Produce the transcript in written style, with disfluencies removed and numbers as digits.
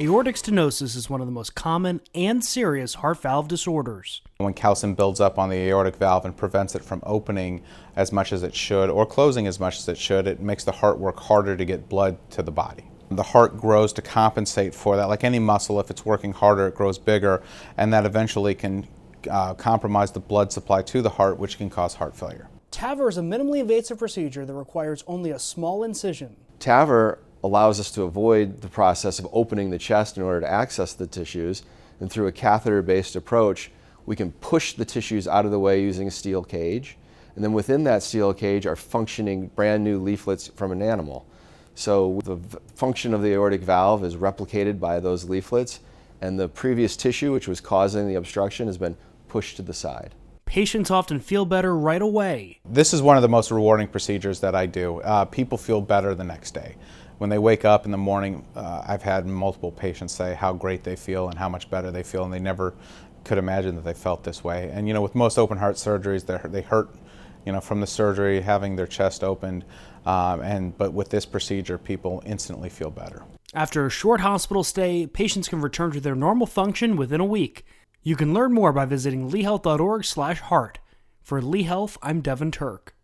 Aortic stenosis is one of the most common and serious heart valve disorders. When calcium builds up on the aortic valve and prevents it from opening as much as it should or closing as much as it should, it makes the heart work harder to get blood to the body. The heart grows to compensate for that. Like any muscle, if it's working harder, it grows bigger, and that eventually can compromise the blood supply to the heart, which can cause heart failure. TAVR is a minimally invasive procedure that requires only a small incision. TAVR allows us to avoid the process of opening the chest in order to access the tissues, and through a catheter-based approach, we can push the tissues out of the way using a steel cage, and then within that steel cage are functioning brand new leaflets from an animal. So the function of the aortic valve is replicated by those leaflets, and the previous tissue, which was causing the obstruction, has been pushed to the side. Patients often feel better right away. This is one of the most rewarding procedures that I do. People feel better the next day. When they wake up in the morning, I've had multiple patients say how great they feel and how much better they feel, and they never could imagine that they felt this way. And with most open heart surgeries, they hurt, from the surgery, having their chest opened, but with this procedure, people instantly feel better. After a short hospital stay, patients can return to their normal function within a week. You can learn more by visiting lehealth.org/heart. For Lee Health, I'm Devin Turk.